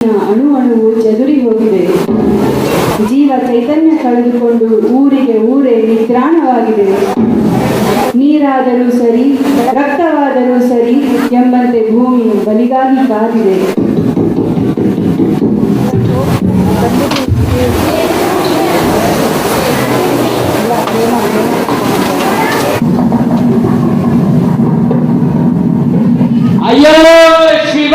ಅಣು ಅಣುವು ಚದುರಿ ಹೋಗಿದೆ. ಜೀವ ಚೈತನ್ಯ ಕಳೆದುಕೊಂಡು ಊರಿಗೆ ಊರೇ ನಿತ್ರಾಣವಾಗಿದೆ. ನೀರಾದರೂ ಸರಿ, ರಕ್ತವಾದರೂ ಸರಿ ಎಂಬಂತೆ ಭೂಮಿ ಬಲಿಗಾಗಿ ಕಾದಿದೆ. ಅಯ್ಯೋ ಶಿವ,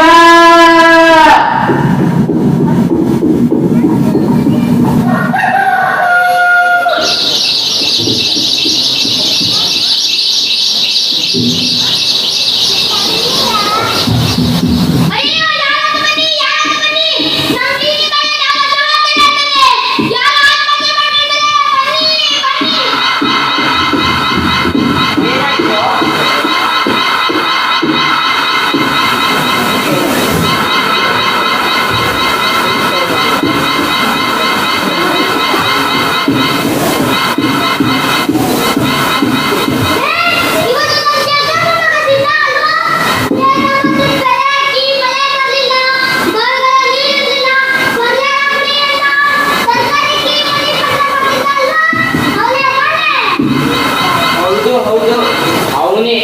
ಅವನೇ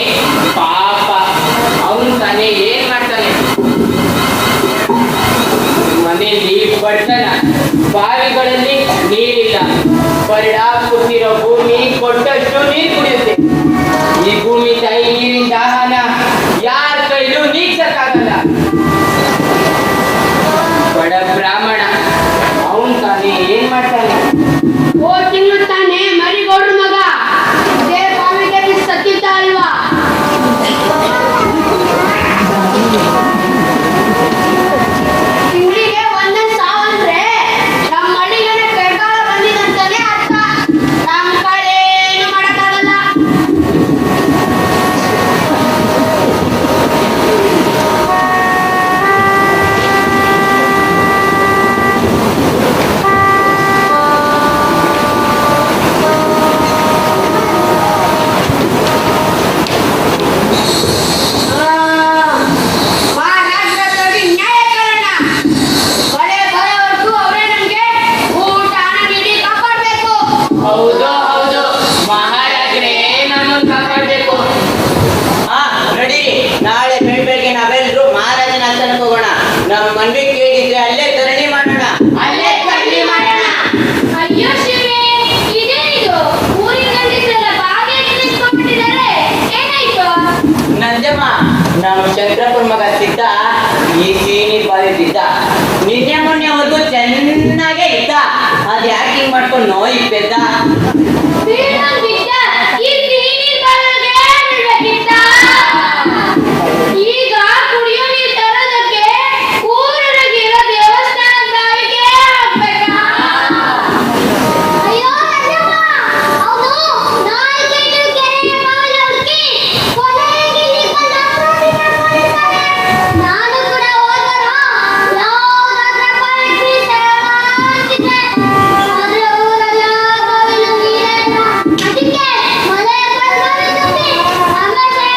ಪಾಪ. ಅವನು ತಾನೇ ಏನ್ ಮಾಡ್ತಾನೆ? ಮನೆಯಲ್ಲಿ ಬಡತನ, ಬಾವಿಗಳಲ್ಲಿ ನೀರಿಲ್ಲ, ಬರಡ ಕೂತಿರೋ ಭೂಮಿ ಕೊಟ್ಟಷ್ಟು ನೀರು ಕುಡಿಯುತ್ತೆ. ಈ ಭೂಮಿ ತಾಯಿ ನೀರಿನ ದಾಹನ ಯಾರ ಕೈಲೂ ನೀಗ್ಸಕ್ಕಾಗಲ್ಲ. ಬಡ ಬ್ರಾಹ್ಮಣ ಅವನು ತಾನೇ ಏನ್ ಮಾಡ್ತಾನೆ? ತಿಂಗಳು ತಾನೇ ಮರಿಗೌಡ್ರ ಮಗ ಇದೇ ಬಾವಿಗೆ ಸತ್ತಿದ್ದ ಅಲ್ವಾ? ತಿಂಗಳಿಗೆ ಒಂದೊಂದು ಸಾವಂದ್ರೆ ನಮ್ಮ ಮಳಿಗೆ ಕೈಗಾಲ ಬಂದಿದಂತಾನೆ ಅರ್ಥ. ನಮ್ಮ ಕಡೆ ಏನು ಮಾಡಕ್ಕಾಗಲ್ಲ. ಹೌದು ಹೌದು, ಮಹಾರಾಜರೇ ನಮ್ಮನ್ನು ಕಾಪಾಡಬೇಕು. ನಡಿ, ನಾಳೆ ಬೆಳಿಗ್ಗೆ ನಾವೆಲ್ಲರೂ ಮಹಾರಾಜನ ಆಸ್ಥಾನಕ್ಕೆ ಹೋಗೋಣ. ನಮ್ಮ ಮನ್ವಿ ಕೇಳಿದ್ರೆ ಅಲ್ಲೇ ಧರಣಿ ಮಾಡೋಣ. ಅಲ್ಲೇ ಧರಣಿ ಮಾಡೋಣ. ಅಯ್ಯೋ ಶಿವೇ, ಇದೇನಿದು? ಊರಿನ ಗಂಡಸರೆಲ್ಲ ಬಾವಿ ನಿಂತ್ಕೊಂಡಿದ್ದಾರೆ. ಏನಾಯ್ತು? ನಂಜಮ್ಮ, ನಮ್ಮ ಚಂದ್ರಪುರ ಮಗ ಸಿದ್ದ ಈ ಸೀನಿ ಬಾರಿದ್ದ. ನಿನ್ನೆ ಮೊನ್ನೆವರೆಗೂ ಚೆನ್ನಾಗೇ ಇದ್ದ. ಅದ್ ಯಾಕೆ ಹಿಂಗ್ ಮಾಡ್ಕೊಂಡು ನೋಯ್ ಪೆದ್ದ. ಈಗ ಕುಡಿಯೋ ನೀರು ತರೋದಕ್ಕೆ ಊರೊಳಗಿರೋ ದೇವಸ್ಥಾನ ಬಾವಿಗೆ ಹಾಕ್ಬೇಕಾ? ಅಯ್ಯೋ ಅಣ್ಣಮ್ಮ, ಅವನು ನಾಲ್ಕೈದು ಕೆರೆಯ ಬಾವಿಗೆ ಹುಡುಕಿ ಕೊನೆಗೆ ಇಲ್ಲಿ ಬಂದು ಅಪರಾಧಿನ ಮಾಡಿದ್ದಾನೆ. ನಾನು ಕೂಡ ಹೋದರ ಯಾವ್ದಾದ್ರ ಬಾವಿಗೆ ಅಂತಿದ್ದೆ. ಆದ್ರೆ ಊರೆಲ್ಲ ಬಾವಿಲು ನೀರೇ ಇಲ್ಲ. ಅದಕ್ಕೆ ಮಳೆ ಬಂದು ತುಂಬಿ ಆಮೇಲೆ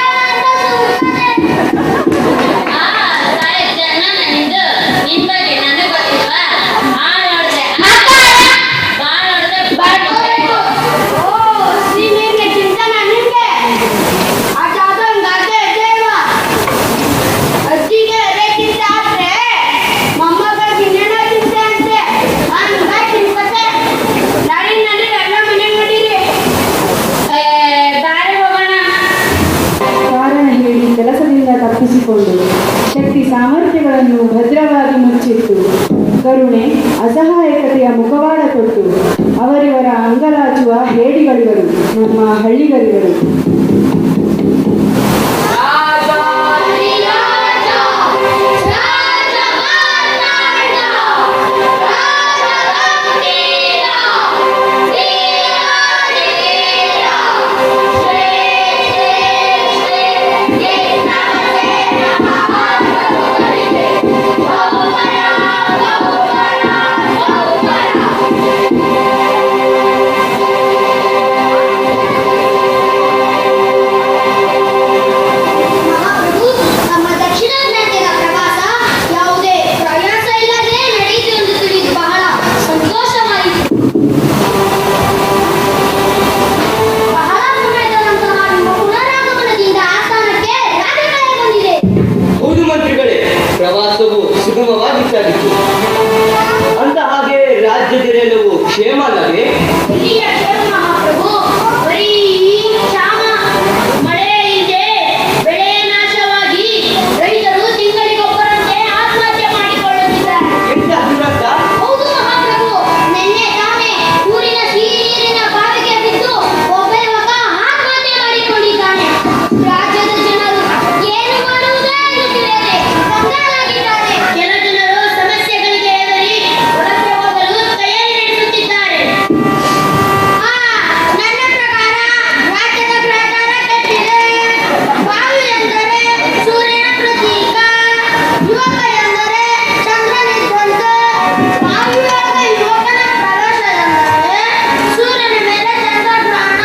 ತಪ್ಪಿಸಿಕೊಂಡು ಶಕ್ತಿ ಸಾಮರ್ಥ್ಯಗಳನ್ನು ಭದ್ರವಾಗಿ ಮುಚ್ಚಿಟ್ಟು ಕರುಣೆ ಅಸಹಾಯಕತೆಯ ಮುಖವಾಡ ಕೊಟ್ಟು ಅವರಿವರ ಅಂಗಲಾಚುವ ಹೇಡಿಗಳಿವರು ನಮ್ಮ ಹಳ್ಳಿಗಳಿವರು. ಕ್ಷೇಮವಾಗಿದ್ದಾಗಿತ್ತು. ಅಂತ ಹಾಗೆ ರಾಜ್ಯದೆಲ್ಲವೂ ಕ್ಷೇಮ ಅಲ್ಲವೇ? ಇಲ್ಲಿಯ ಕ್ಷೇಮ ಮಹಾಪ್ರಭು ಬರೀ ಕ್ಷಾಮ, ಮಳೆ ಇಲ್ಲದೆ ಬೆಳೆ ನಾಶವಾಗಿ ರೈತರು ತಿಂಗಳಿಗೊಬ್ಬರಂತೆ ಆತ್ಮಹತ್ಯೆ ಮಾಡಿಕೊಳ್ಳುತ್ತಿದ್ದಾರೆ. ಎಂತ ದುರಂತ! ಹೌದು ಮಹಾಪ್ರಭು, ನಿನ್ನೆ ತಾನೇ ಊರಿನ ಸಿಹಿ ನೀರಿನ ಬಾವಿಗೆ ಬಿದ್ದು ಒಬ್ಬ ಯುವಕ ಆತ್ಮಹತ್ಯೆ ಮಾಡಿಕೊಂಡಿದ್ದಾನೆ. ರಾಜ್ಯದ ಜನರು ಏನು ಮಾಡುವುದೇ ತಿಳಿಯದೆ ಕಂಗಾಲಾಗಿದ್ದಾರೆ. ಕೆಲ ಜನರು ಸಮಸ್ಯೆಗಳಿಗೆ ಹೆದರಿ ಹೊರಕ್ಕೆ ಹೋಗಲು ತಯಾರಿ ನಡೆಸುತ್ತಿದ್ದಾರೆ. ನನ್ನ ಪ್ರಕಾರ ರಾಜ್ಯದ ಪ್ರಕಾರ ಕೆಟ್ಟಿದೆ. ಬಾವಿ ಎಂದರೆ ಸೂರ್ಯನ ಪ್ರತೀಕ, ಯುವಕ ಎಂದರೆ ಚಂದ್ರನಿದ್ದಂತೆ. ಬಾವಿಯೊಳಗೆ ಯುವಕನ ಪ್ರವೇಶವೆಂದರೆ ಸೂರ್ಯನ ಮೇಲೆ ಚಂದ್ರಗ್ರಹಣ.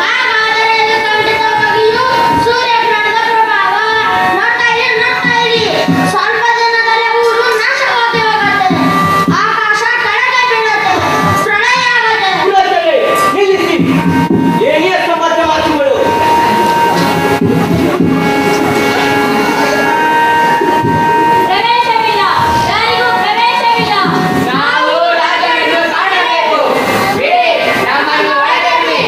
ಹಾಗಾದರೆ ಇದು ಖಂಡಿತವಾಗಿಯೂ ಸೂರ್ಯಗ್ರಹಣದ ಪ್ರಭಾವ. ನೋಡ್ತಾ ಇರಿ, ಸ್ವಲ್ಪ ದಿನದಲ್ಲೇ ಊರು ನಾಶವಾಗಿ ಹೋಗುತ್ತದೆ. ಆಕಾಶ ಕೆಳಗೆ ಬೀಳುತ್ತೆ, ಪ್ರಳಯ ಆಗುತ್ತದೆ. ಪುರೋಹಿತರೇ, ನಿಲ್ಲಿಸಿ! ಏನೇ ಸಮಾಜ ಮಾತುಗಳು! ಪ್ರವೇಶವಿಲ್ಲ, ಯಾರಿಗೂ ಪ್ರವೇಶವಿಲ್ಲ. ನಾವು ರಾಜನನ್ನು ಕಾಣಬೇಕು. ಬಿಡಿ, ನಮ್ಮನ್ನು ಒಳಗೆ ಬಿಡಿ.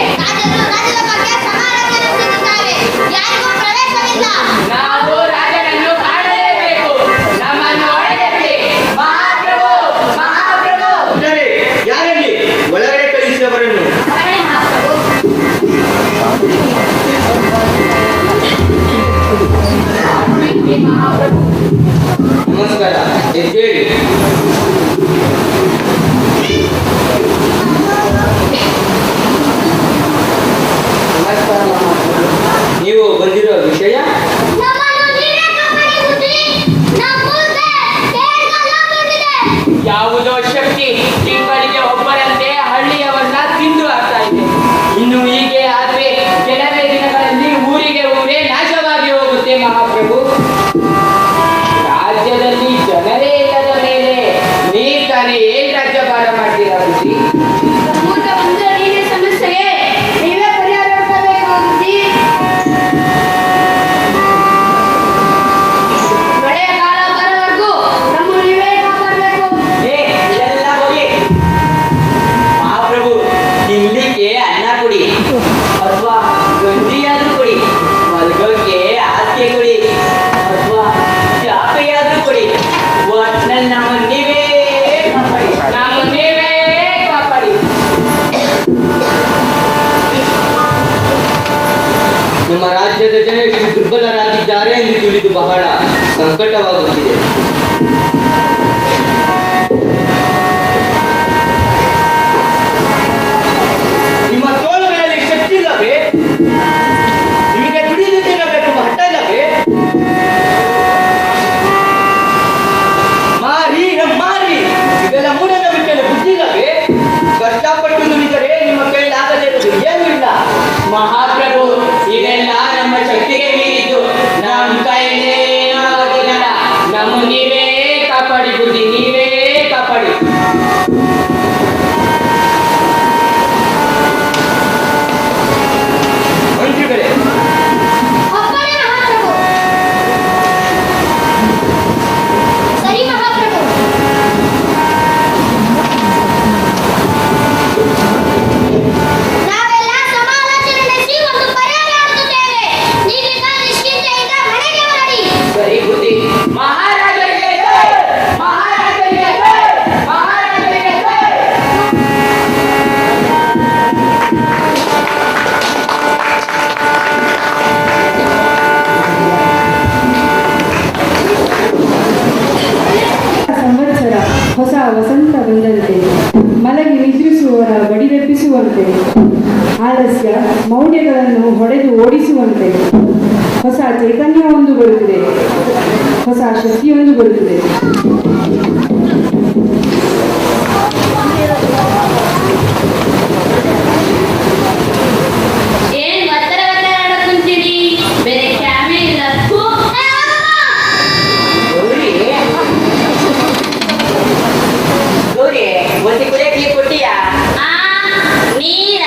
ರಾಜ್ಯದ ಬಗ್ಗೆ ಸಮಾಲೋಚನೆ ನಡೆಸುತ್ತಿದ್ದಾರೆ. ಯಾರಿಗೂ ಪ್ರವೇಶವಿಲ್ಲ. ನಾವು ರಾಜನನ್ನು ಕಾಣಲೇಬೇಕು. ನಮ್ಮನ್ನು ಒಳಗೆ ಬಿಡಿ. ಮಹಾಪ್ರಭು, ಮಹಾಪ್ರಭು. ಪುರೋಹಿತರೇ, ಯಾರಲ್ಲಿ ಒಳಗಡೆ ಕಳಿಸಿದವರನ್ನು? ಅವರೇ ಮಹಾಪ್ರಭು. ನಮಸ್ಕಾರ, ಎದ್ದೇಳಿ. ನಮಸ್ಕಾರ ಮಹಾಪ್ರಭು. ನೀವು ಬಂದಿರೋ ವಿಷಯ? ನಮ್ಮನ್ನು ನೀವೇ ಕಾಪಾಡಿ ಬುದ್ಧಿ. ನಮ್ಮ ಮುಂದೆ ತೇರ್ಗಲ್ಲ ಬಂದಿದೆ. ಯಾವುದೋ ಶಕ್ತಿ ತಿಂಗಳಿಗೆ ಒಬ್ಬರಂತೆ ಹಳ್ಳಿಯವನ್ನ ತಿಂದು ಹಾಕ್ತಾ ಇದೆ. ಇನ್ನು ಹೀಗೆ ಆದ್ರೆ ಕೆಲವೇ ದಿನಗಳಲ್ಲಿ ಊರಿಗೆ ಊರೇ ನಾಶವಾಗಿ ಹೋಗುತ್ತೆ ಮಹಾಪ್ರಭು. ರಾಜ್ಯದಲ್ಲಿ ಜನರೇ ಇಲ್ಲದ ಮೇಲೆ ನೀವ್ ತಾನೇ ಏನ್ ರಾಜ್ಯಭಾರ ಮಾಡ್ತೀರಾ ಬುದ್ಧಿ? ಊಟ ಬಂದ ನೀರಿನ ಸಮಸ್ಯೆಗೆ ನೀವೇ ಪರಿಹಾರ ಹುಡುಕಬೇಕು ಬುದ್ಧಿ. ಮಳೆಯ ಕಾಲ ಬರೋವರೆಗೂ ನಮ್ಮ ನೀವೇ ಕಾಪಾಡಬೇಕು. ಏ, ಎಲ್ಲ ಹೋಗಿ. ಮಹಾಪ್ರಭು, ತಿನ್ಲಿಕ್ಕೆ ಅನ್ನ ಕೊಡಿ, ಅಥವಾ ಗಂಜಿಯಾದ್ರೂ ಕೊಡಿ. ಮಲ್ಗೋಕೆ ಹಾಸಿಗೆ ಕೊಡಿ, ಅಥವಾ ಚಾಪೆಯಾದ್ರೂ ಕೊಡಿ. ಒಟ್ನಲ್ಲಿ ನಮ್ಮ ನೀವೇ ಕಾಪಾಡಿ. ನಾವು ನೀವೇ ಕಾಪಾಡಿ. ನಮ್ಮ ರಾಜ್ಯದ ಜನ ಎಷ್ಟು ದುರ್ಬಲರಾಗಿದ್ದಾರೆ ಎಂದು ತಿಳಿದು ಬಹಳ ಸಂಕಟವಾಗುತ್ತಿದೆ. ನಿಮ್ಮ ತೋಳುಗಳಲ್ಲಿ ಶಕ್ತಿ ಇಲ್ಲವೇ? ನಿಮಗೆ ದುಡಿದು ತಿನ್ನಬೇಕು ಹಠ ಇಲ್ಲವೇ? ಮಾರಿ ಮಾರಿ, ಇದೆಲ್ಲ ಮೂಢನಂಬಿಕೆಯ ಬುದ್ಧಿ ಇಲ್ಲವೇ? ಕಷ್ಟಪಟ್ಟು ದುಡಿದರೆ ನಿಮ್ಮ ಕೈಲಾಗದೇ ಇರುವುದು ಏನೂ ಇಲ್ಲ. ಮಹಾಪ್ರಭು, ಇದೆಲ್ಲ ನಮ್ಮ ಶಕ್ತಿಗೆ ಮೀರಿದ್ದು. ನಮ್ಮ ಕೈಲೇನೂ ಆಗೋದಿಲ್ಲ. ನಮ್ಮ ನೀವೇ ಕಾಪಾಡಿ ಬುದ್ಧಿ, ನೀವೇ ಕಾಪಾಡಿ. ಮಂತ್ರಿಗಳೇ, ಅಪ್ಪಣೆ ಮಹಾಪ್ರಭು. ಸರಿ ಮಹಾಪ್ರಭು. ನಾವೆಲ್ಲ ಸಮಾಲೋಚನೆ ನಡೆಸಿ ಒಂದು ಪರಿಹಾರ ಹುಡುಕುತ್ತೇವೆ. ನೀವೀಗ ನಿಶ್ಚಿಂತೆಯಿಂದ ಮನೆಗೆ ಹೊರಡಿ. ಸರಿ ಬುದ್ಧಿ. ಮಹಾರಾಜರಿಗೆ ಜೈ! ಮಹಾರಾಜರಿಗೆ ಜೈ! ಮಹಾರಾಜರಿಗೆ ಜೈ! ಸಂವತ್ಸರ ಹೊಸ ವಸಂತ ಬಂದಂತೆ, ಮಲಗಿ ನಿದ್ರಿಸುವವರ ಬಡಿದೆಬ್ಬಿಸುವಂತೆ, ಆಲಸ್ಯ ಮೌಢ್ಯಗಳನ್ನು ಹೊಡೆದು ಓಡಿಸುವಂತೆ ಹೊಸ ಚೈತನ್ಯವೊಂದು ಬರುತ್ತಿದೆ, ಹೊಸ ಶಕ್ತಿಯೊಂದು ಬರುತ್ತಿದೆ. ಏನ್ ಒತ್ತರ ಕುಂತೀರಿ? ಬೇರೆ ಕ್ಯಾಮೆ ಇಲ್ಲ. ಗೌರಿ, ಗೌರಿ, ಒಂದು ಕುಡಿಯಕ್ಕೆ ಕೊಟ್ಟಿಯಾ? ಆ ನೀರ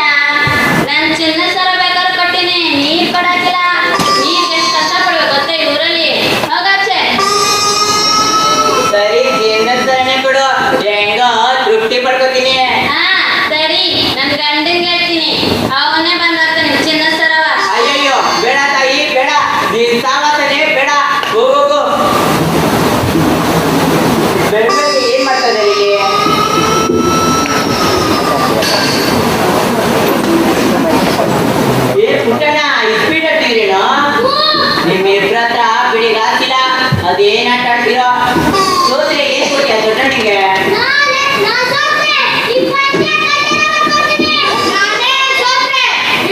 ನನ್ ಚಿನ್ನ ಸರ ಬೇಕಾದ್ರೆ ಕೊಟ್ಟಿನಿ. ನೀರ್ ಕೊಡಾಕಿಲ್ಲ. ನೀರ್ಗೆ ಎಷ್ಟು ಕಷ್ಟ ಪಡ್ಬೇಕು ಗೊತ್ತಾ ಈ ಊರಲ್ಲಿ? ಹೋಗಾಚೆ. ಇರೋ ಸೋತ್ರೆ ಏನ್ ಕೊಡ್ತೀಯ ದೊಡ್ಡಣ್ಣಿಗೆ? ನಾನ್ ಸೋತ್ರೆ ಈ ಪಂಚಾಯತ್ ಬರ್ಕೊಡ್ತೀನಿ. ನಾನೇ ಸೋತ್ರೆ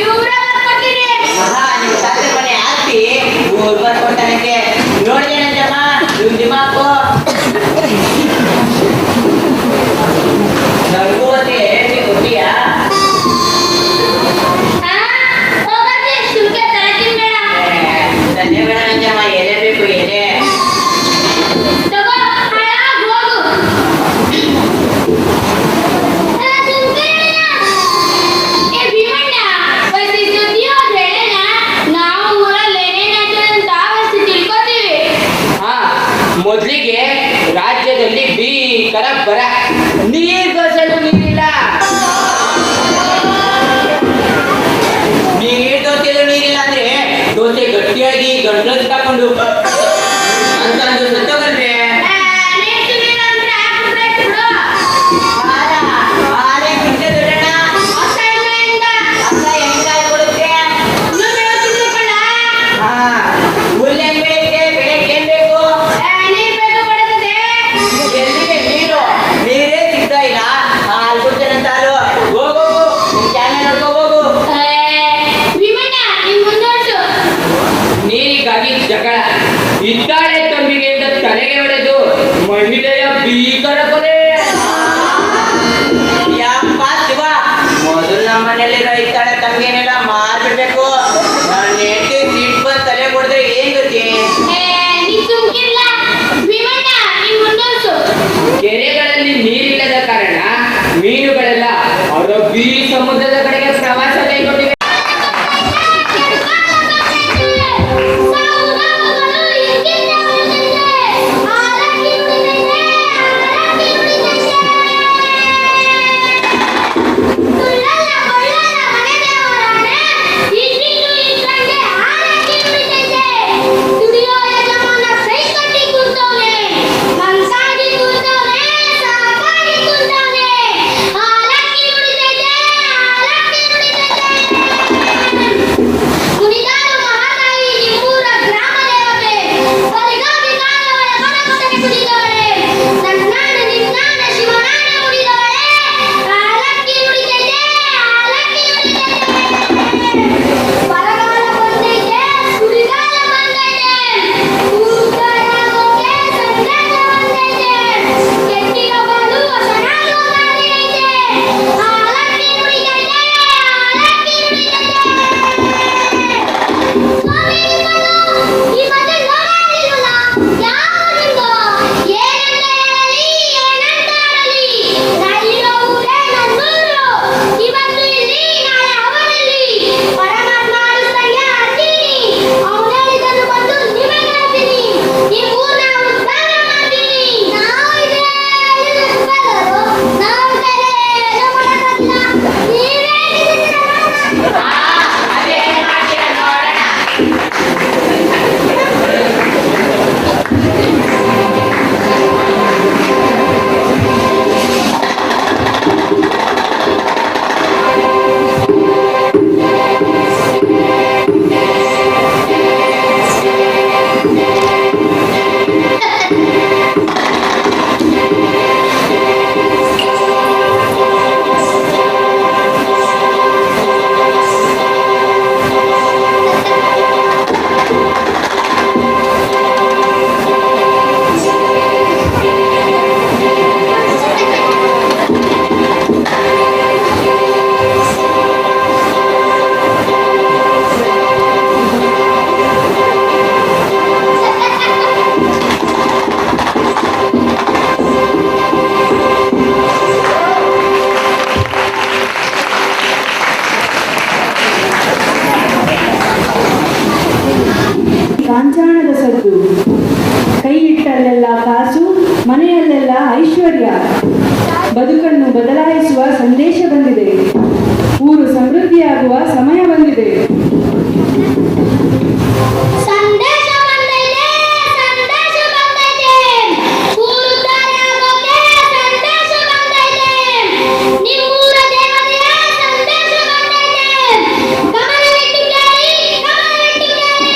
ಇವ್ರೇ ಬರ್ಕೊಡ್ತೀನಿ. ಆಹಾ, ನಿಮ್ ತಾತನ ಮನೆ ಆಸ್ತಿ ಊರ್ ಬರ್ಕೊಡ್ತಾನಂತೆ. ನೋಡ್ದೇನಂತಮ್ಮ ಇವ್ನ್ ದಿಮಾಕು. ನನಗೂ ಅದೇ ಹೇಳ್ತಿ ಗೊತ್ತೀಯಾ? ಹೋಗತ್ತೆ ಶುಲ್ಕ ತರತೀನಿ ಬೇಡ. ಧನ್ಯ ಬೇಡ ನಂಜಮ್ಮ, ಎಲೆ ಬೇಕು ಎಲೆ. ತಗೋ ಹಾಳಾಗ್ ಹೋಗು. ಏ ಭೀಮಣ್ಣ, ಒಂದು ಸುದ್ದಿ ಹೋದ್ರೆ ಹೇಳೋಣ. ನಾವು ಊರಲ್ಲಿ ಏನೇನಾಯ್ತು ಅಂತ ಅವಶ್ಯ ತಿಳ್ಕೊತೀವಿ. ಹಾ, ಮೊದ್ಲಿಗೆ ರಾಜ್ಯದಲ್ಲಿ ಭೀಕರ ಬರ, ನೀರ್ ದೋಸೆಗೂ ನೀರಿಲ್ಲ. ನೀರ್ ದೋಸೆಲು ನೀರಿಲ್ಲ ಅಂದ್ರೆ ದೋಸೆ ಗಟ್ಟಿಯಾಗಿ ಗಂಟ್ಲಲ್ಲಿ ತಕೊಂಡು ಅಂತ ಅಂದು ಸತ್ತೋಗಲ್ವೇ? ನೆಕ್ಸ್ಟ್ ನೀನು ಅಂದ್ರೆ ಹಾಕ್ಬಿಡ್ಬೇಕು ಬಿಡು. ಹಾಲೇ ಬಿಟ್ಟೆ ದೊಡ್ಡಣ್ಣ. ಅಸಹ್ಯದಿಂದ ಅಕ್ಕ ಹೆಂಗಾಯ್ ಕೊಡುತ್ತೆ? ಇನ್ನೊಂದು ತಿಳ್ಕೊಳ್ಳ. ಹಾ, ಹುಲ್ಲೇನ್ ಬೆಳಿಗ್ಗೆ ಬೆಳಗ್ಗೆ ಏನ್ ಬೇಕು? ನೀರ್ ಬೇಕು ಬಡತದೆ. ಎಲ್ಲಿಗೆ ನೀರು? ನೀರೇ ಸಿಗ್ತಾ ಇಲ್ಲ. ಹಾಲು ಕೊಡ್ತೇನಂತ ಹಾಲು. ಹೋಗು ನಿನ್ ಚಾನಲ್ ನೋಡ್ಕೊ ಹೋಗು. ಭೀಮಣ್ಣ ನೀನ್ ಮುಂದುವರ್ಸು. ನೀರಿಗಾಗಿ ಜಗಳ, ಇದ್ದಾಳೆ ತಂಬಿಗೆ ಅಂತ ತಲೆಗೆ ಹೊಡೆದು ಮಹಿಳೆಯ ಭೀಕರ ಕೊಲೆ. ಯಪ್ಪ ಶಿವ, ಮೊದಲು ನಮ್ಮನೇಲಿರೋ ಇತ್ತಾಳೆ ತಂಗೇನೆಲ್ಲ ಮಾರ್ಬಿಡ್ಬೇಕು. ನನ್ನ ಹೆಂಡತಿ ಸಿಟ್ಟು ಬಂದು ತಲೆ ಕೊಡಿದ್ರೆ ಏನ್ ಗತಿ? ನೀ ಸುಮ್ಕಿರ್ಲ. ಭೀಮಣ್ಣ ನೀನ್ ಮುಂದುವರ್ಸು. ಕೆರೆಗಳಲ್ಲಿ ನೀರಿಲ್ಲದ ಕಾರಣ ಮೀನುಗಳೆಲ್ಲ ಅರಬ್ಬಿ ಸಮುದ್ರದ ಕಡೆಗೆ ಪ್ರವಾಸ ಕೈಗೊಂಡಿವೆ. ಕುಣಿದಾರು ಮಹಾತಾಯಿ ನಿಮ್ಮೂರ ಗ್ರಾಮ ದೇವತೆ ಬಲಿಗಾಗಿ ಕಾಲವಳ ಕನಕತನೆ ಕುಣಿದವಳೆ ನನ್ನಾಣ ನಿನ್ನಾಣ ಶಿವನಾಣ ಉಳಿದವಳೆ ಆಲಕ್ಕಿ ನುಡಿತೈತೆ ಆಲಕ್ಕಿ ನುಡಿತೈತೆ ಬರಗಾಲ ಬಂದೈತೆ ಸುರಿಗಾಲ ಬಂದೈತೆ ಕೂಗಾಡೋಕೆ ಸಂದೇಶ ಬಂದೈತೆ ಕೆಟ್ಟಿಗ ಬಂದು ಹೊಸನಾಡು ಕಾದಿರೈತೆ ಆಲಕ್ಕಿ ನುಡಿತೈತೆ ಆಲಕ್ಕಿ ನುಡಿತೈತೆ. ಸ್ವಾಮಿ ನಿಮ್ಮನ್ನು ಈ ಮತ್ತೆ ನೋಡಲಿಲ್ಲ. ಯಾವ ನಿಂಗೋ ಏನಂತ ಹೇಳಲಿ ಏನಂತ ಆಡಲಿ. ನಾನಿರೋ ಊರೇ ನನ್ನೂರು. ಇವತ್ತು ಇಲ್ಲಿ ನಾಳೆ ಅವನಲ್ಲಿ ಪರಮಾತ್ಮ ಆಡಿಸ್ದಂಗೆ ಆಡ್ತೀನಿ. ಅವನು ಹೇಳಿದ್ದನ್ನು ಬಂದು ನಿಮಗೆ ಹೇಳ್ತೀನಿ. ಈ ಊರ್ನ ಉದ್ಧಾರ ಮಾಡ್ತೀನಿ. ನಾವು ಇದೇ ಉಪಕಾರರು. ನಾವು ಬೇರೆ ಏನೂ ಮಾಡೋಕ್ಕಾಗಿಲ್ಲ. ನೀವೇ ಹೇಳಿದ್ದೀರ. ಅದೇ ಮಾಡ್ತೀರ ನೋಡೋಣ. ಕಾಂಚಾಣದ ಸದ್ದು, ಕೈ ಇಟ್ಟಲ್ಲೆಲ್ಲ ಕಾಸು, ಮನೆಯಲ್ಲೆಲ್ಲ ಐಶ್ವರ್ಯ, ಬದುಕನ್ನು ಬದಲಾಯಿಸುವ ಸಂದೇಶ ಬಂದಿದೆ. ಊರು ಸಮೃದ್ಧಿಯಾಗುವ ಸಮಯ ಬಂದಿದೆ. ಸಂದೇಶ ಬಂದೈತೆ ಸಂದೇಶ ಬಂದೈತೆ ಊರು ಉದ್ಧಾರ ಆಗೋಕೆ ಸಂದೇಶ ಬಂದೈತೆ ನಿಮ್ಮೂರ ದೇವತೆಯ ಸಂದೇಶ ಬಂದೈತೆ ಗಮನವಿಟ್ಟು ಕೇಳಿ ಗಮನವಿಟ್ಟು ಕೇಳಿ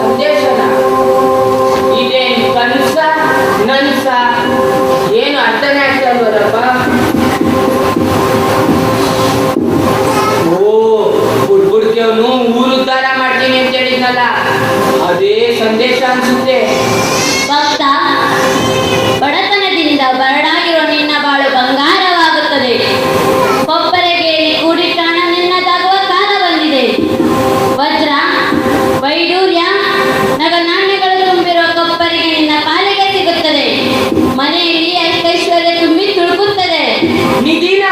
ಸಂದೇಶ ಸಂದೇಶ ಅನ್ಸುತ್ತೆ. ಭಕ್ತ, ಬಡತನದಿಂದ ಬರಡಾಗಿರೋ ನಿನ್ನ ಬಾಳು ಬಂಗಾರವಾಗುತ್ತದೆ. ಕೊಪ್ಪರೆಗೆಯಲ್ಲಿ ಕೂಡಿಟ್ಟ ಹಣ ನಿನ್ನದಾಗುವ ಕಾಲ ಬಂದಿದೆ. ವಜ್ರ, ವೈಡೂರ್ಯ, ನಗನಾಣ್ಯಗಳು ತುಂಬಿರುವ ಕೊಪ್ಪರಿಗೆ ನಿನ್ನ ಪಾಲಿಗೆ ಸಿಗುತ್ತದೆ. ಮನೆಯಲ್ಲಿ ಐಶ್ವರ್ಯ ತುಂಬಿ ತುಳುಕುತ್ತದೆ. ನಿಧಿನ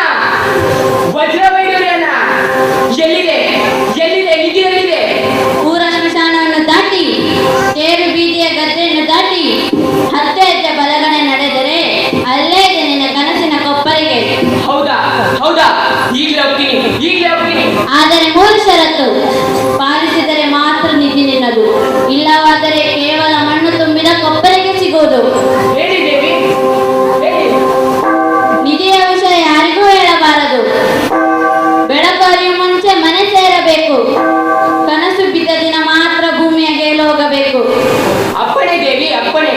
ವಜ್ರ ವೈಡೂರ್ಯನ ಎಲ್ಲಿದೆ ಎಲ್ಲಿದೆ ನಿಧಿ ಎಲ್ಲಿದೆ? ಊರ ಸ್ಮಶಾನವನ್ನು ದಾಟಿ, ತೇರು ಬೀದಿಯ ಗದ್ದೆಯನ್ನು ದಾಟಿ 10 ಹೆಜ್ಜೆ ಬಲಗಡೆ ನಡೆದರೆ ಅಲ್ಲೇ ಇದೆ ನಿನ್ನ ಕನಸಿನ ಕೊಪ್ಪರಿಗೆ. ಹೌದಾ ಹೌದಾ, ಈಗಲೇ ಹೋಗ್ತೀನಿ ಈಗಲೇ ಹೋಗ್ತೀನಿ. ಆದರೆ 3 ಷರತ್ತು ಪಾಲಿಸಿದರೆ ಮಾತ್ರ ನಿಧಿ ನಿನ್ನದು, ಇಲ್ಲವಾದರೆ ಕೇವಲ ಮಣ್ಣು ತುಂಬಿದ ಕೊಪ್ಪರಿಗೆ ಸಿಗುವುದು. ಹೇಳಿ ದೇವಿ ಹೇಳಿ. ನಿಧಿಯ ವಿಷಯ ಯಾರಿಗೂ ಹೇಳಬಾರದು. ಬೆಳಕು ಅರಿಯುವ ಮುಂಚೆ ಮನೆ ಸೇರಬೇಕು. ಕನಸು ಬಿದ್ದ ದಿನ ಮಾತ್ರ ಭೂಮಿಯ ಗೇಲು ಹೋಗಬೇಕು. ಅಪ್ಪಣೆ ದೇವಿ ಅಪ್ಪಣೆ.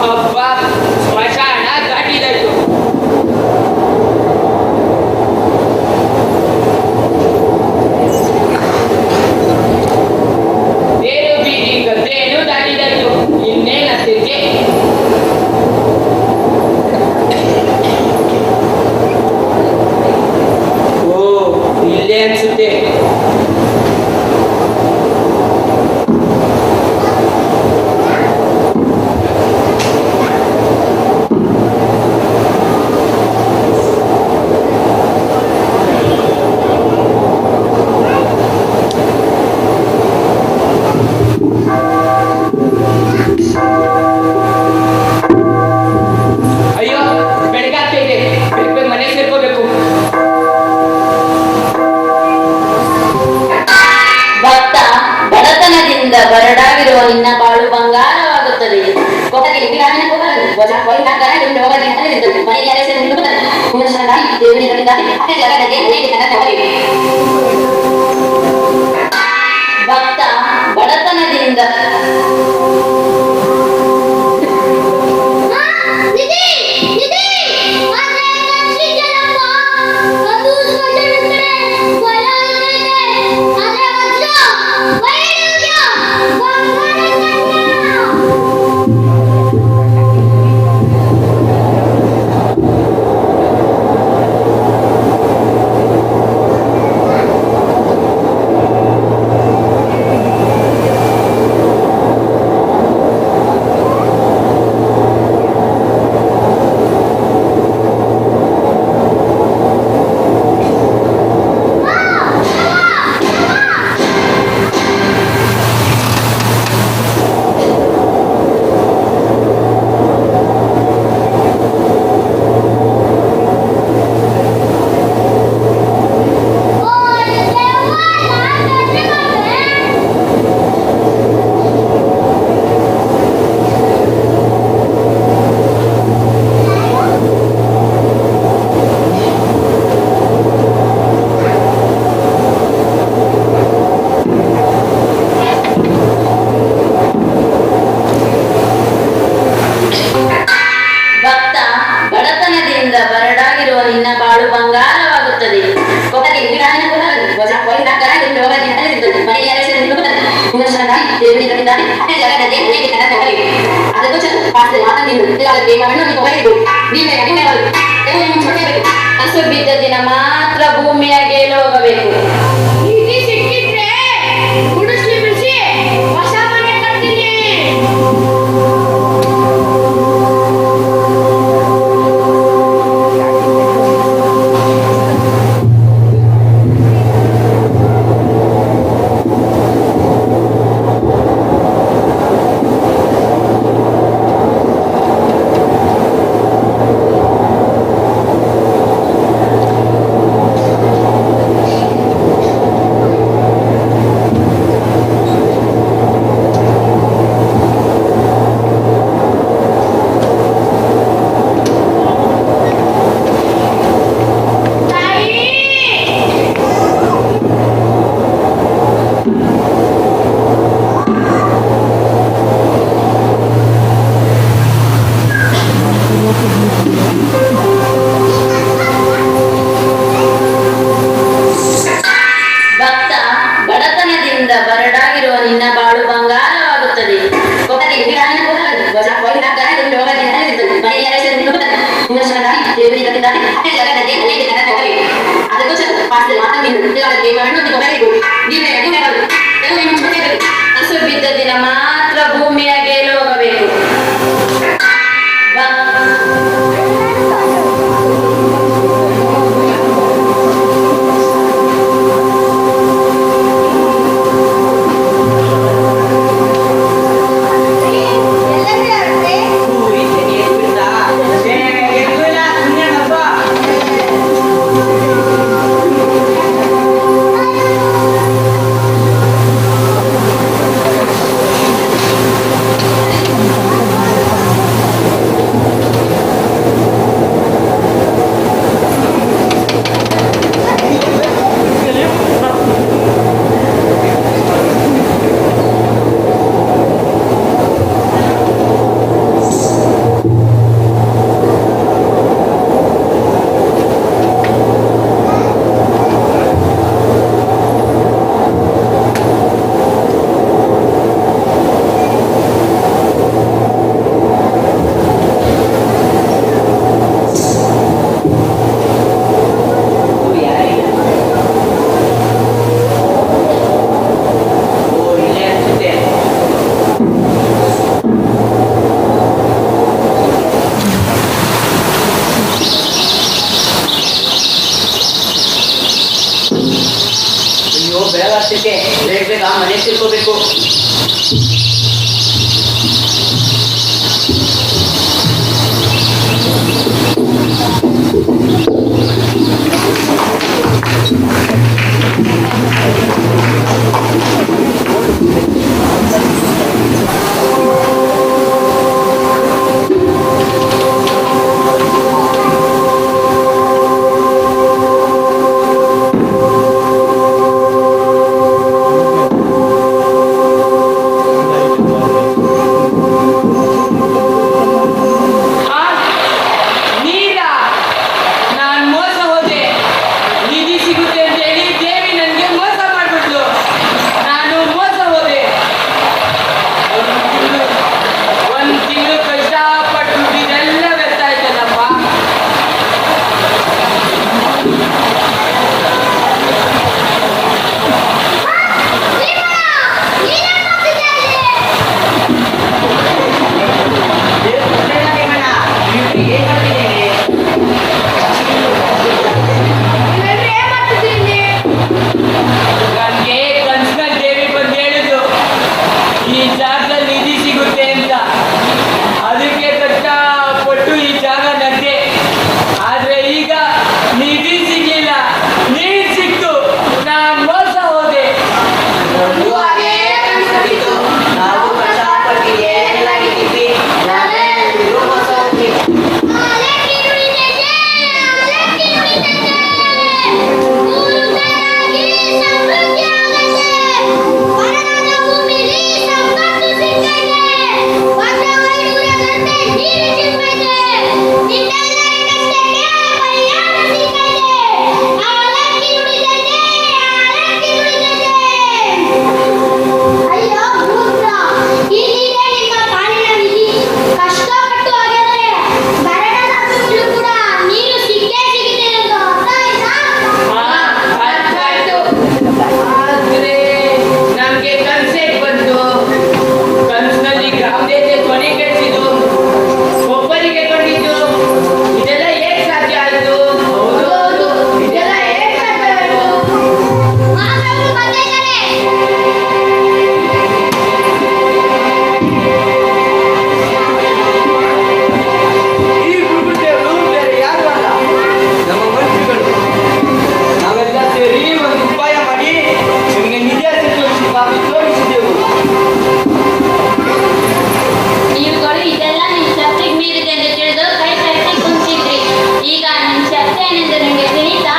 ಅಬ್ಬಾ, ಸ್ಮಶಾನ ದಾಟಿದಾಯ್ತು. ತೇರು ಬೀದಿ ಗದ್ದೆಯನ್ನು ದಾಟಿದಾಯ್ತು. ಇನ್ನೇನತ್ತಿದ್ದೆ? ಓ, ಇಲ್ಲೇ ಅನ್ಸುತ್ತೆ. ಅಯ್ಯೋ, ಬೆಳಗಾಗ್ತಾ ಇದೆ. ಬೇಗ ಮನೆ ಸೇರ್ಕೋಬೇಕು. ಭಕ್ತ, ಬಡತನದಿಂದ ಬರಡಾಗಿರುವ ನಿನ್ನ ಬಾಳು ಬಂಗಾರವಾಗುತ್ತದೆ. ಕೊಪ್ಪರಿಗೆ ಗಿಡಾಮಿನ ಕೊಪ್ಪರು, ವಜ್ರ ವೈಢೂರ್ಯ ತುಂಬಿರುವ ರೋಗದಿಂದ ನಿಂತದ್ದು. ಮನೆಯಲ್ಲಿ ಅರಸರು ನಿಲ್ಲುತ್ತದೆ. ಪುನಶ್ಚರಣಾಗಿ ದೇವರಿಗೆ ದಾಟಿ 10 ಜಗತ್ತಿಗೆ ಅನೇಕ ತನ್ನ ಕೊಪ್ಪರಿಗೆ. ಭಕ್ತ, ಬಡತನದಿಂದ ನಿನ್ನ ಬಾಳು ಬಂಗಾರವಾಗುತ್ತದೆ. ಕೊಪ್ಪರಿಗೆ ಗಿಡಾಮಿನ ಕೊಪ್ಪರು, ವಜ್ರ ವೈಢೂರ್ಯ ತುಂಬಿರುವ ರೋಗದಿಂದ ನಿಂತದ್ದು. ಮನೆಯಲ್ಲಿ ಅರಸರು ನಿಲ್ಲುತ್ತದೆ. ಪುನಶ್ಚರಣಾಗಿ ದೇವರಿಗೆ ದಾಟಿ 10 ಜಗತ್ತಿಗೆ ಅನೇಕ ತನ್ನ ಕೊಪ್ಪರಿಗೆ. ಅದಕ್ಕೂ ಪಾಸ್ತೆ ಮಾತಂದಿದ್ದು ಇದಾಗತ್ತೆ. ಮಣ್ಣು ಕೊಪ್ಪರಿಗೂ ನೀವೇ ಕನಸು ಬಿದ್ದ ದಿನ ಮಾತ್ರ ಭೂಮಿಯ ಗೇಲು ಹೋಗಬೇಕು. ನಿಧಿ ಸಿಕ್ಕಿದ್ರೆ ಗುಡಿಸ್ಲಿ ಬಿಡಿಸಿ ಹೊಸ ಮನೆ ಕಟ್ತೀನಿ. ವಿಮರ್ಶನಕಾರಿ ದೇವರಿಗೆ ಕಟ್ಟಿದ್ದಾರೆ ಅದೇ ಜಗತ್ತದೆ ಅನೇಕ ಜನ ಹೋಗಲಿ ಅದಕ್ಕೋಸ್ಕರ ಪಾಠದಲ್ಲಿ ಮಾತಾಡಿ ದೇವರನ್ನು ಹೊರಗೂ ಹಸು ಬಿದ್ದ ದಿನ ಮಾತ್ರ ಭೂಮಿಯ ಗೇಲು ಹೋಗಬೇಕು. ಬೆಳಗಾಗ್ತೈತೆ ಬೇಗ ಬೇಗ ಮನೆ ತಿಳ್ಕೋಬೇಕು. ಈಗ ನಿಮ್ ಶಕ್ತಿ ಏನೆಂದು ನಿಮಗೆ ತಿಳಿತಾ